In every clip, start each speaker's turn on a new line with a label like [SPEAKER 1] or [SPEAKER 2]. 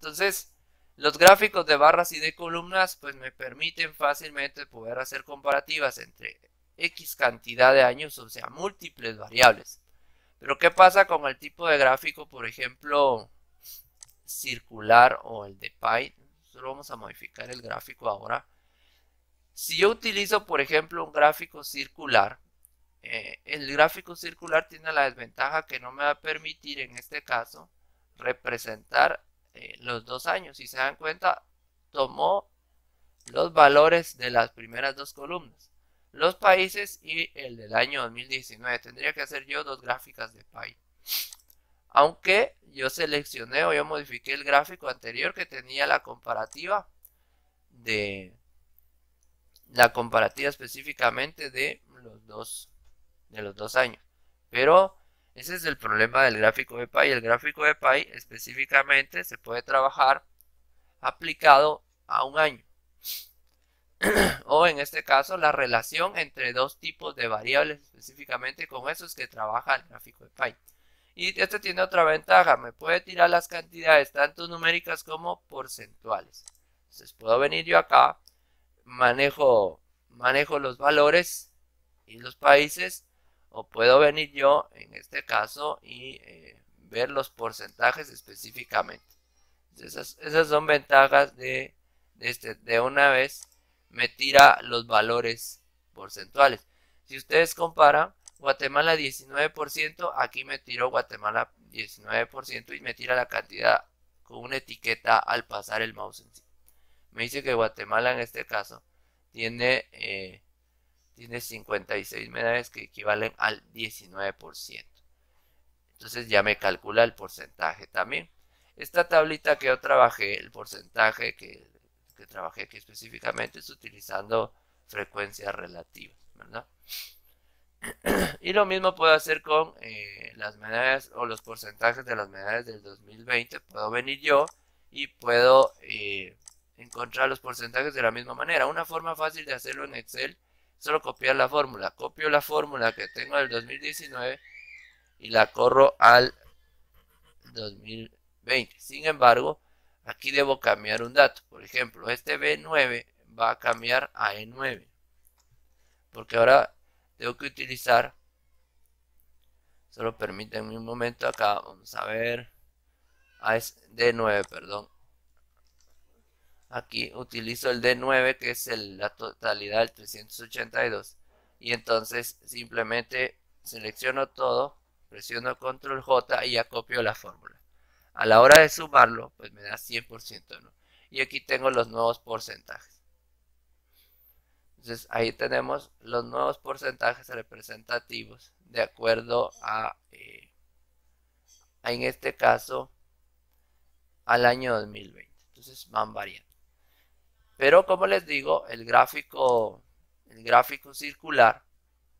[SPEAKER 1] Entonces, los gráficos de barras y de columnas pues me permiten fácilmente poder hacer comparativas entre X cantidad de años, o sea, múltiples variables. Pero ¿qué pasa con el tipo de gráfico, por ejemplo, circular o el de pie? Solo vamos a modificar el gráfico ahora. Si yo utilizo, por ejemplo, un gráfico circular, el gráfico circular tiene la desventaja que no me va a permitir, en este caso, representar los 2 años. Si se dan cuenta, tomó los valores de las primeras 2 columnas, los países y el del año 2019. Tendría que hacer yo 2 gráficas de pie. Aunque yo seleccioné o yo modifiqué el gráfico anterior que tenía la comparativa específicamente de los dos años. Pero ese es el problema del gráfico de pie. El gráfico de pie específicamente se puede trabajar aplicado a un año. O en este caso la relación entre dos tipos de variables específicamente, con eso es que trabaja el gráfico de pie. Y este tiene otra ventaja, me puede tirar las cantidades tanto numéricas como porcentuales. Entonces puedo venir yo acá, manejo los valores y los países, o puedo venir yo en este caso y ver los porcentajes específicamente. Esas son ventajas de una vez me tira los valores porcentuales. Si ustedes comparan, Guatemala 19%, aquí me tiró Guatemala 19% y me tira la cantidad con una etiqueta al pasar el mouse encima. Me dice que Guatemala en este caso tiene 56 medallas que equivalen al 19%. Entonces ya me calcula el porcentaje también. Esta tablita que yo trabajé, el porcentaje que trabajé aquí específicamente es utilizando frecuencias relativas, ¿verdad? Y lo mismo puedo hacer con las medallas o los porcentajes de las medallas del 2020. Puedo venir yo y puedo encontrar los porcentajes de la misma manera. Una forma fácil de hacerlo en Excel es solo copiar la fórmula. Copio la fórmula que tengo del 2019 y la corro al 2020. Sin embargo, aquí debo cambiar un dato. Por ejemplo, este B9 va a cambiar a E9. Porque ahora tengo que utilizar, solo permítanme un momento acá, vamos a ver, D9, perdón. Aquí utilizo el D9 que es la totalidad del 382 y entonces simplemente selecciono todo, presiono control J y ya copio la fórmula. A la hora de sumarlo pues me da 100%, ¿no? Y aquí tengo los nuevos porcentajes. Entonces ahí tenemos los nuevos porcentajes representativos de acuerdo en este caso al año 2020. Entonces van variando. Pero como les digo, el gráfico circular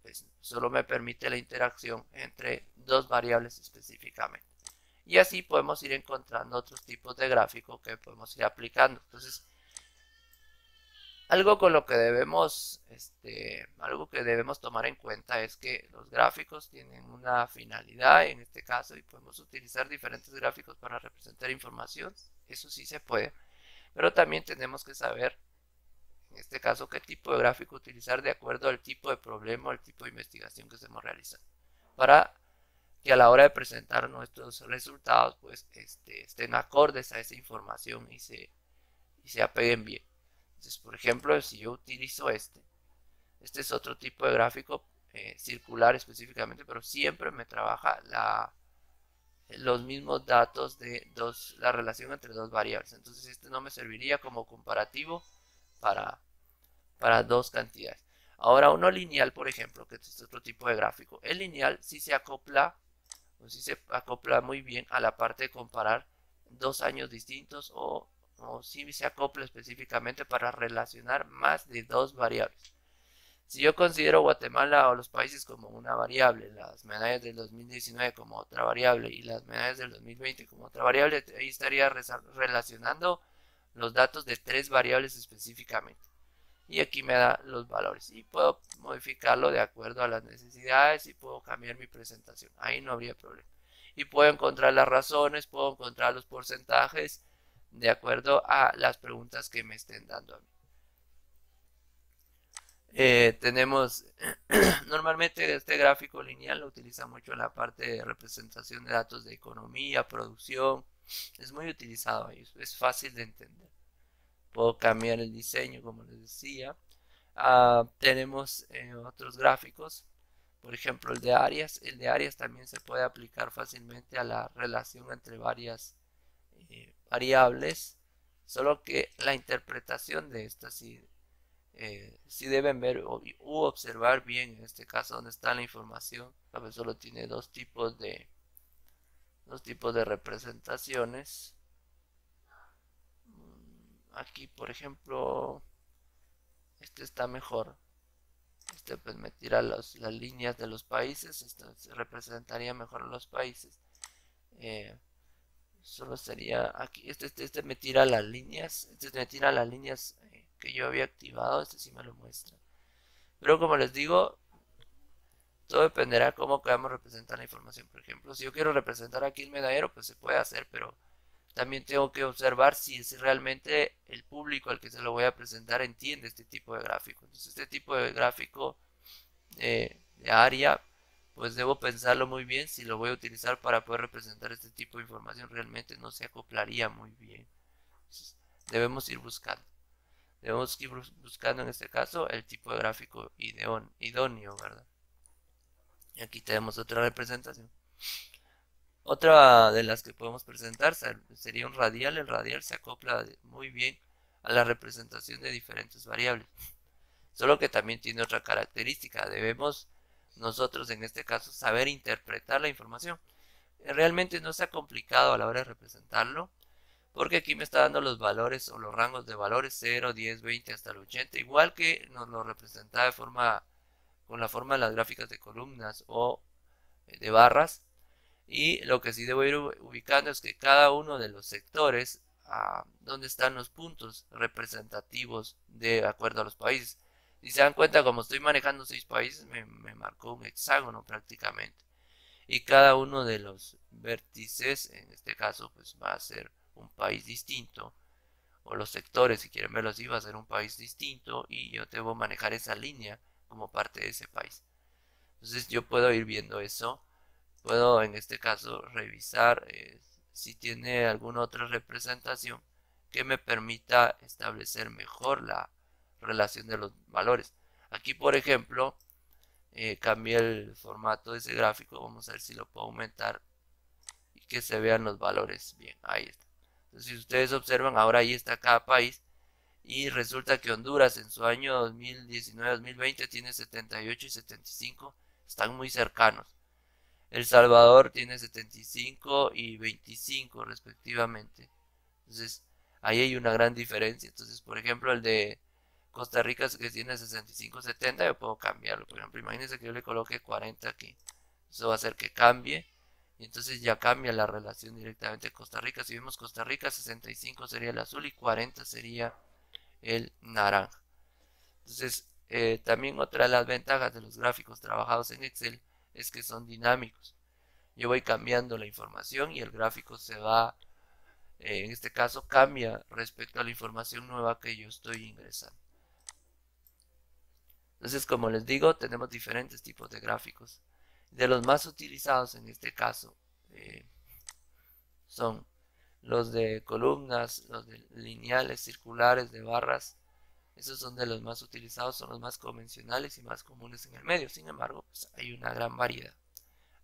[SPEAKER 1] pues, solo me permite la interacción entre dos variables específicamente. Y así podemos ir encontrando otros tipos de gráficos que podemos ir aplicando. Entonces, algo con lo que debemos, algo que debemos tomar en cuenta es que los gráficos tienen una finalidad en este caso y podemos utilizar diferentes gráficos para representar información. Eso sí se puede. Pero también tenemos que saber, en este caso, qué tipo de gráfico utilizar de acuerdo al tipo de problema o el tipo de investigación que estemos realizando. Para que a la hora de presentar nuestros resultados, pues estén acordes a esa información y se apeguen bien. Entonces, por ejemplo, si yo utilizo este es otro tipo de gráfico circular específicamente, pero siempre me trabaja los mismos datos de la relación entre dos variables. Entonces este no me serviría como comparativo para dos cantidades. Ahora uno lineal, por ejemplo, que es otro tipo de gráfico. El lineal sí se acopla muy bien a la parte de comparar dos años distintos o sí se acopla específicamente para relacionar más de dos variables. Si yo considero Guatemala o los países como una variable, las medallas del 2019 como otra variable y las medallas del 2020 como otra variable, ahí estaría relacionando los datos de tres variables específicamente. Y aquí me da los valores y puedo modificarlo de acuerdo a las necesidades y puedo cambiar mi presentación. Ahí no habría problema. Y puedo encontrar las razones, puedo encontrar los porcentajes de acuerdo a las preguntas que me estén dando a mí. Tenemos normalmente este gráfico lineal lo utiliza mucho en la parte de representación de datos de economía, producción. Es muy utilizado ahí, es fácil de entender. Puedo cambiar el diseño, como les decía. Tenemos otros gráficos, por ejemplo el de áreas. El de áreas también se puede aplicar fácilmente a la relación entre varias variables, solo que la interpretación de estas sí deben ver u observar bien en este caso donde está la información. A veces solo tiene dos tipos de representaciones. Aquí por ejemplo este está mejor. Este pues me tira las líneas de los países. Esto se representaría mejor a los países. Solo sería aquí. Este me tira las líneas. Este me tira las líneas que yo había activado. Este sí me lo muestra. Pero como les digo, todo dependerá cómo queramos representar la información. Por ejemplo, si yo quiero representar aquí el medallero, pues se puede hacer, pero también tengo que observar si es realmente el público al que se lo voy a presentar entiende este tipo de gráfico. Entonces, este tipo de gráfico de área, pues debo pensarlo muy bien si lo voy a utilizar para poder representar este tipo de información. Realmente no se acoplaría muy bien. Entonces, debemos ir buscando. Debemos ir buscando en este caso el tipo de gráfico idóneo, ¿verdad? Y aquí tenemos otra representación. Otra de las que podemos presentar sería un radial. El radial se acopla muy bien a la representación de diferentes variables. Solo que también tiene otra característica. Debemos nosotros en este caso saber interpretar la información. Realmente no está complicado a la hora de representarlo, porque aquí me está dando los valores o los rangos de valores 0, 10, 20 hasta el 80, igual que nos lo representa de forma con la forma de las gráficas de columnas o de barras. Y lo que sí debo ir ubicando es que cada uno de los sectores, donde están los puntos representativos de acuerdo a los países. Si se dan cuenta, como estoy manejando 6 países, me marcó un hexágono prácticamente. Y cada uno de los vértices, en este caso, pues va a ser un país distinto. O los sectores, si quieren verlo así, va a ser un país distinto. Y yo debo manejar esa línea como parte de ese país. Entonces yo puedo ir viendo eso. Puedo en este caso revisar si tiene alguna otra representación que me permita establecer mejor la relación de los valores. Aquí por ejemplo cambié el formato de ese gráfico. Vamos a ver si lo puedo aumentar y que se vean los valores bien. Ahí está. Entonces si ustedes observan, ahora ahí está cada país. Y resulta que Honduras en su año 2019-2020 tiene 78 y 75. Están muy cercanos. El Salvador tiene 75 y 25 respectivamente. Entonces, ahí hay una gran diferencia. Entonces, por ejemplo, el de Costa Rica que tiene 65-70, yo puedo cambiarlo. Por ejemplo, imagínense que yo le coloque 40 aquí. Eso va a hacer que cambie. Y entonces ya cambia la relación directamente Costa Rica. Si vemos Costa Rica, 65 sería el azul y 40 sería el naranja. Entonces, también otra de las ventajas de los gráficos trabajados en Excel es que son dinámicos. Yo voy cambiando la información y el gráfico se va, en este caso cambia respecto a la información nueva que yo estoy ingresando. Entonces, como les digo, tenemos diferentes tipos de gráficos. De los más utilizados en este caso son los de columnas, los de lineales, circulares, de barras. Esos son de los más utilizados, son los más convencionales y más comunes en el medio. Sin embargo, pues hay una gran variedad.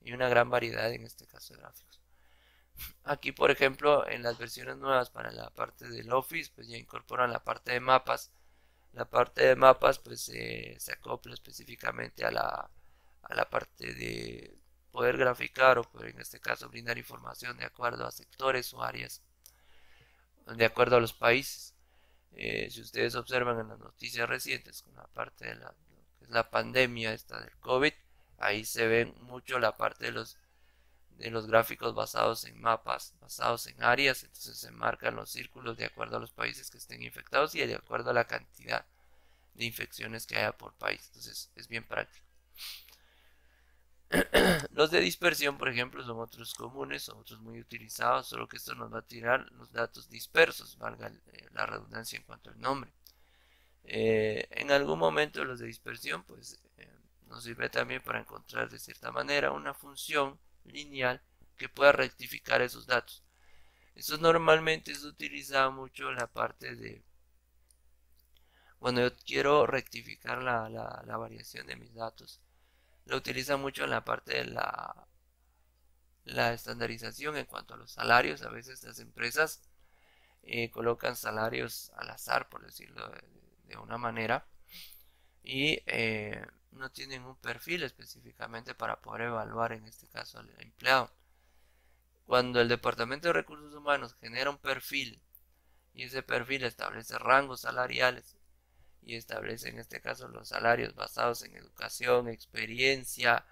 [SPEAKER 1] Hay una gran variedad en este caso de gráficos. Aquí, por ejemplo, en las versiones nuevas para la parte del Office, pues ya incorporan la parte de mapas. La parte de mapas, pues se acopla específicamente a la parte de poder graficar o poder, en este caso, brindar información de acuerdo a sectores o áreas, de acuerdo a los países. Si ustedes observan en las noticias recientes con la parte de que es la pandemia esta del COVID, ahí se ven mucho la parte de los gráficos basados en mapas, basados en áreas. Entonces se marcan los círculos de acuerdo a los países que estén infectados y de acuerdo a la cantidad de infecciones que haya por país. Entonces es bien práctico. Los de dispersión, por ejemplo, son otros comunes, son otros muy utilizados, solo que esto nos va a tirar los datos dispersos, valga la redundancia en cuanto al nombre. En algún momento los de dispersión, pues nos sirve también para encontrar de cierta manera una función lineal que pueda rectificar esos datos. Eso normalmente se utiliza mucho en la parte de cuando yo quiero rectificar la variación de mis datos. Lo utiliza mucho en la parte de la estandarización en cuanto a los salarios. A veces las empresas colocan salarios al azar, por decirlo de una manera, y no tienen un perfil específicamente para poder evaluar en este caso al empleado. Cuando el Departamento de Recursos Humanos genera un perfil y ese perfil establece rangos salariales y establece en este caso los salarios basados en educación, experiencia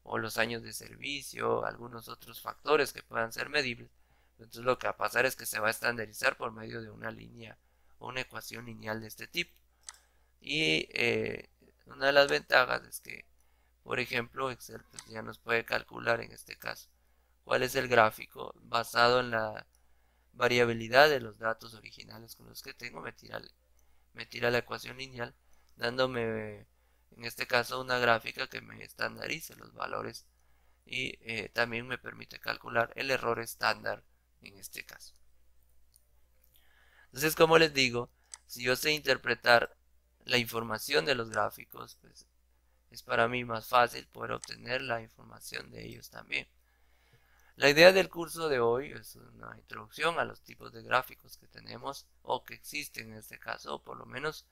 [SPEAKER 1] o los años de servicio, algunos otros factores que puedan ser medibles, entonces lo que va a pasar es que se va a estandarizar por medio de una línea o una ecuación lineal de este tipo. Y una de las ventajas es que, por ejemplo, Excel pues, ya nos puede calcular en este caso cuál es el gráfico basado en la variabilidad de los datos originales con los que tengo. Me tira la ecuación lineal dándome en este caso una gráfica que me estandarice los valores y también me permite calcular el error estándar en este caso. Entonces, como les digo, si yo sé interpretar la información de los gráficos, pues es para mí más fácil poder obtener la información de ellos también. La idea del curso de hoy es una introducción a los tipos de gráficos que tenemos o que existen en este caso, o por lo menos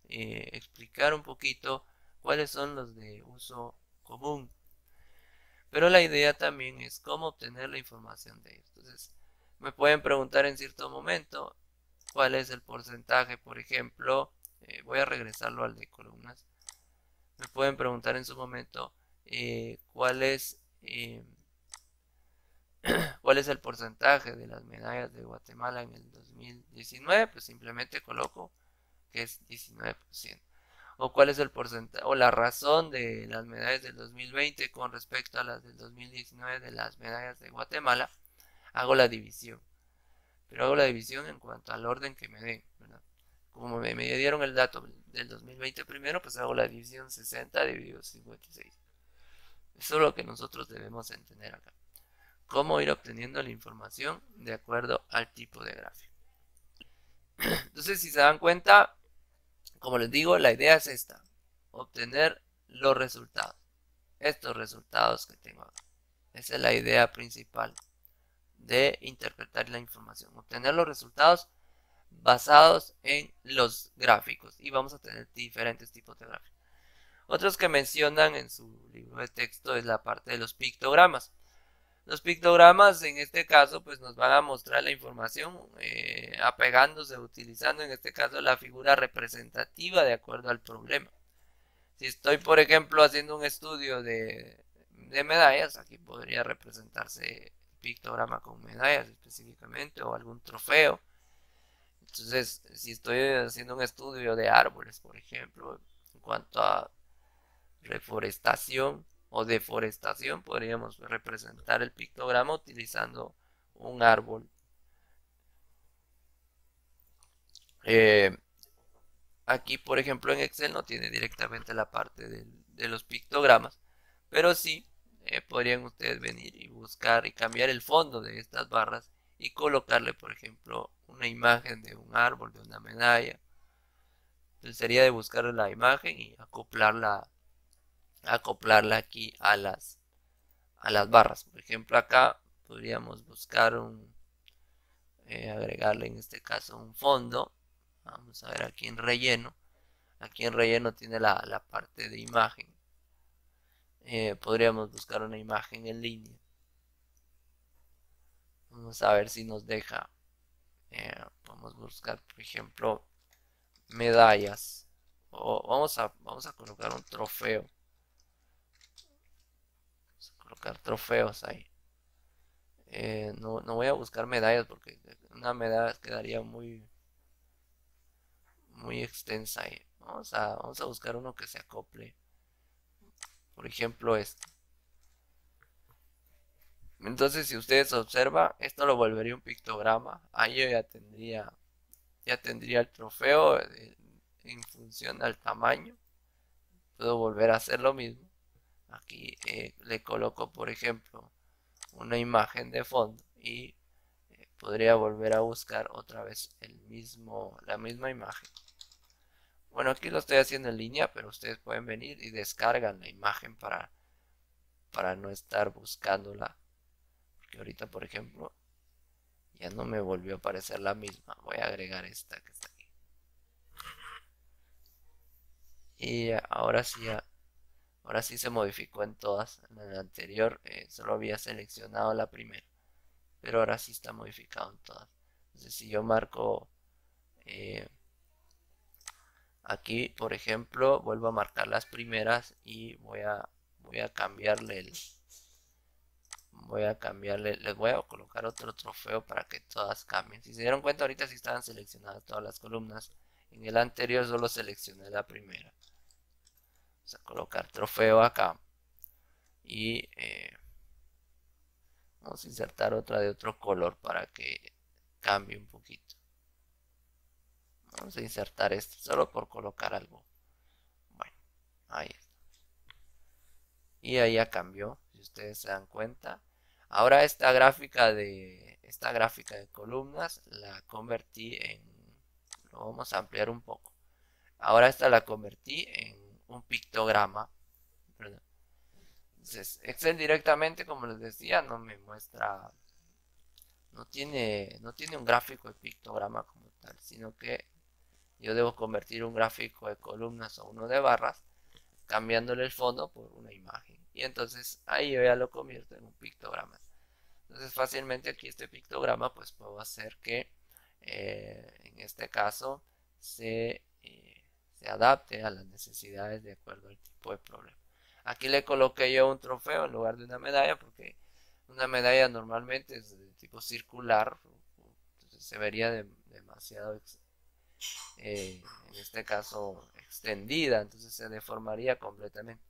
[SPEAKER 1] explicar un poquito cuáles son los de uso común. Pero la idea también es cómo obtener la información de ellos. Entonces, me pueden preguntar en cierto momento cuál es el porcentaje, por ejemplo, voy a regresarlo al de columnas. Me pueden preguntar en su momento cuál es ¿cuál es el porcentaje de las medallas de Guatemala en el 2019? Pues simplemente coloco que es 19%. O cuál es el porcentaje o la razón de las medallas del 2020 con respecto a las del 2019 de las medallas de Guatemala. Hago la división. Pero hago la división en cuanto al orden que me den, ¿verdad? Como me dieron el dato del 2020 primero, pues hago la división 60 dividido 56. Eso es lo que nosotros debemos entender acá. Cómo ir obteniendo la información de acuerdo al tipo de gráfico. Entonces, si se dan cuenta, como les digo, la idea es esta: obtener los resultados. Estos resultados que tengo acá. Esa es la idea principal de interpretar la información. Obtener los resultados basados en los gráficos. Y vamos a tener diferentes tipos de gráficos. Otros que mencionan en su libro de texto es la parte de los pictogramas. Los pictogramas en este caso pues nos van a mostrar la información apegándose, utilizando en este caso la figura representativa de acuerdo al problema. Si estoy por ejemplo haciendo un estudio de medallas, aquí podría representarse pictograma con medallas específicamente o algún trofeo. Entonces si estoy haciendo un estudio de árboles por ejemplo en cuanto a reforestación o deforestación, podríamos representar el pictograma utilizando un árbol. Aquí, por ejemplo, en Excel no tiene directamente la parte de los pictogramas, pero sí podrían ustedes venir y buscar y cambiar el fondo de estas barras y colocarle, por ejemplo, una imagen de un árbol, de una medalla. Entonces sería de buscar la imagen y acoplarla aquí a las barras. Por ejemplo, acá podríamos buscar agregarle en este caso un fondo. Vamos a ver aquí en relleno. Aquí en relleno tiene la parte de imagen. Podríamos buscar una imagen en línea. Vamos a ver si nos deja. Podemos buscar, por ejemplo, medallas. O vamos a colocar un trofeo. Vamos a colocar trofeos ahí. No voy a buscar medallas porque una medalla quedaría muy extensa ahí. Vamos a buscar uno que se acople. Por ejemplo, este. Entonces, si ustedes observan, esto lo volvería un pictograma. Ahí yo ya tendría el trofeo en función al tamaño. Puedo volver a hacer lo mismo. Aquí le coloco, por ejemplo, una imagen de fondo y podría volver a buscar otra vez la misma imagen. Bueno, aquí lo estoy haciendo en línea, pero ustedes pueden venir y descargan la imagen para no estar buscándola. Porque ahorita, por ejemplo, ya no me volvió a aparecer la misma. Voy a agregar esta que está aquí. Y ahora sí se modificó en todas. En el anterior solo había seleccionado la primera, pero ahora sí está modificado en todas. Entonces, si yo marco eh, aquí, por ejemplo, vuelvo a marcar las primeras y voy a cambiarle les voy a colocar otro trofeo para que todas cambien. Si se dieron cuenta, ahorita sí estaban seleccionadas todas las columnas. En el anterior solo seleccioné la primera. Vamos a colocar trofeo acá. Y vamos a insertar otra de otro color para que cambie un poquito. Vamos a insertar este solo por colocar algo. Bueno, ahí está. Y ahí ya cambió, si ustedes se dan cuenta. Ahora esta gráfica de columnas la convertí lo vamos a ampliar un poco. Ahora esta la convertí en un pictograma, ¿verdad? Entonces, Excel directamente, como les decía, no me muestra, no tiene un gráfico de pictograma como tal, sino que yo debo convertir un gráfico de columnas o uno de barras, cambiándole el fondo por una imagen. Y entonces ahí yo ya lo convierto en un pictograma. Entonces fácilmente aquí este pictograma pues puedo hacer que en este caso se adapte a las necesidades de acuerdo al tipo de problema. Aquí le coloqué yo un trofeo en lugar de una medalla porque una medalla normalmente es de tipo circular, entonces se vería demasiado en este caso extendida, entonces se deformaría completamente.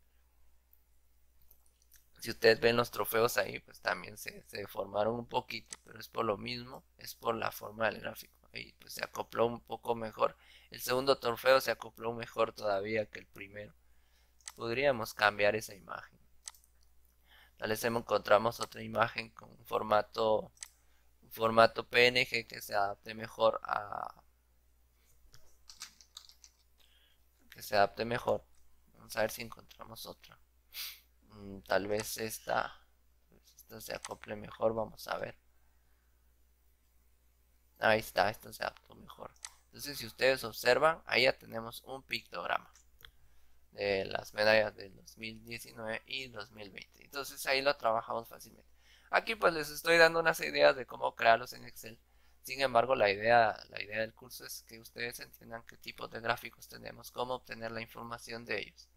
[SPEAKER 1] Si ustedes ven los trofeos ahí, pues también se deformaron un poquito, pero es por lo mismo, es por la forma del gráfico. Ahí pues se acopló un poco mejor. El segundo trofeo se acopló mejor todavía que el primero. Podríamos cambiar esa imagen. Tal vez encontramos otra imagen con un formato PNG que se adapte mejor que se adapte mejor. Vamos a ver si encontramos otra. Tal vez esta se acople mejor, vamos a ver. Ahí está, esto se adaptó mejor. Entonces, si ustedes observan, ahí ya tenemos un pictograma de las medallas del 2019 y 2020. Entonces, ahí lo trabajamos fácilmente. Aquí pues les estoy dando unas ideas de cómo crearlos en Excel. Sin embargo, la idea del curso es que ustedes entiendan qué tipos de gráficos tenemos, cómo obtener la información de ellos.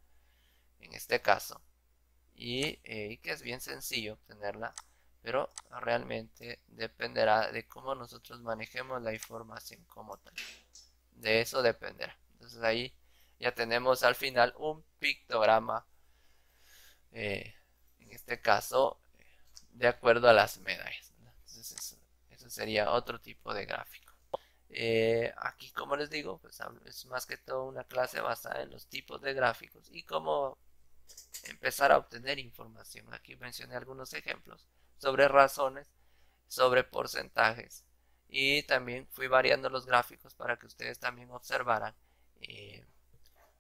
[SPEAKER 1] En este caso, y que es bien sencillo obtenerla, pero realmente dependerá de cómo nosotros manejemos la información como tal. De eso dependerá. Entonces ahí ya tenemos al final un pictograma, en este caso, de acuerdo a las medallas. Entonces eso sería otro tipo de gráfico. Aquí, como les digo, pues es más que todo una clase basada en los tipos de gráficos y cómo empezar a obtener información. Aquí mencioné algunos ejemplos sobre razones, sobre porcentajes y también fui variando los gráficos para que ustedes también observaran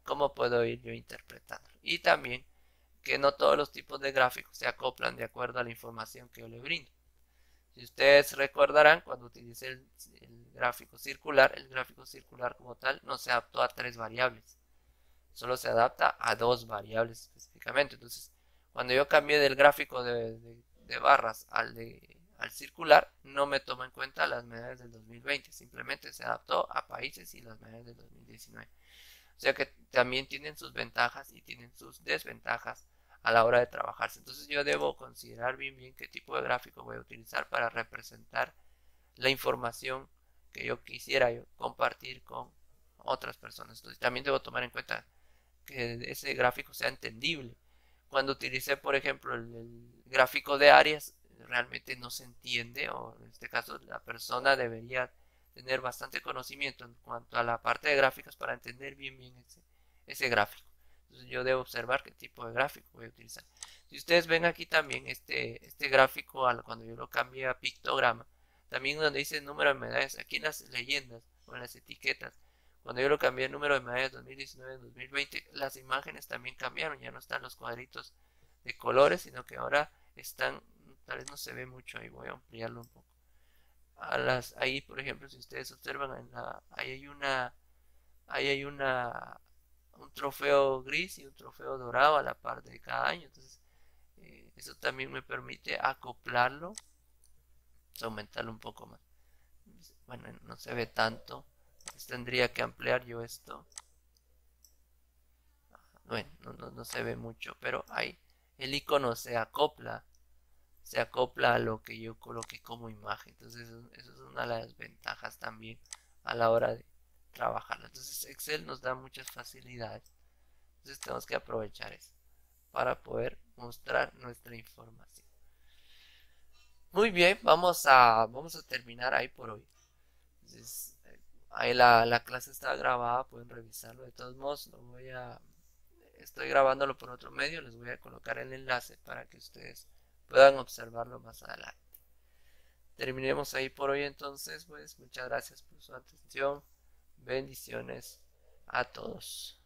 [SPEAKER 1] cómo puedo ir yo interpretando. Y también que no todos los tipos de gráficos se acoplan de acuerdo a la información que yo le brindo. Si ustedes recordarán, cuando utilicé el gráfico circular como tal no se adaptó a 3 variables, solo se adapta a 2 variables específicamente. Entonces, cuando yo cambié del gráfico de barras al circular, no me toma en cuenta las medallas del 2020, simplemente se adaptó a países y las medallas del 2019. O sea que también tienen sus ventajas y tienen sus desventajas a la hora de trabajarse. Entonces yo debo considerar bien qué tipo de gráfico voy a utilizar para representar la información que yo quisiera compartir con otras personas. Entonces también debo tomar en cuenta que ese gráfico sea entendible. Cuando utilicé, por ejemplo, el gráfico de áreas, realmente no se entiende, o en este caso la persona debería tener bastante conocimiento en cuanto a la parte de gráficas para entender bien ese gráfico. Entonces yo debo observar qué tipo de gráfico voy a utilizar. Si ustedes ven aquí también este gráfico, cuando yo lo cambié a pictograma, también donde dice número de medallas, aquí en las leyendas o en las etiquetas, cuando yo lo cambié el número de medallas 2019-2020, las imágenes también cambiaron, ya no están los cuadritos de colores, sino que ahora están, tal vez no se ve mucho, ahí voy a ampliarlo un poco. Ahí, por ejemplo, si ustedes observan, ahí hay un trofeo gris y un trofeo dorado a la par de cada año. Entonces, eso también me permite acoplarlo, aumentarlo un poco más. Bueno, no se ve tanto. Entonces tendría que ampliar yo esto. Bueno, no se ve mucho, pero ahí el icono se acopla a lo que yo coloque como imagen. Entonces eso es una de las ventajas también a la hora de trabajarlo. Entonces Excel nos da muchas facilidades. Entonces tenemos que aprovechar eso para poder mostrar nuestra información. Muy bien, vamos a terminar ahí por hoy. Entonces, ahí la clase está grabada, pueden revisarlo. De todos modos, estoy grabándolo por otro medio, les voy a colocar el enlace para que ustedes puedan observarlo más adelante. Terminemos ahí por hoy entonces, pues muchas gracias por su atención. Bendiciones a todos.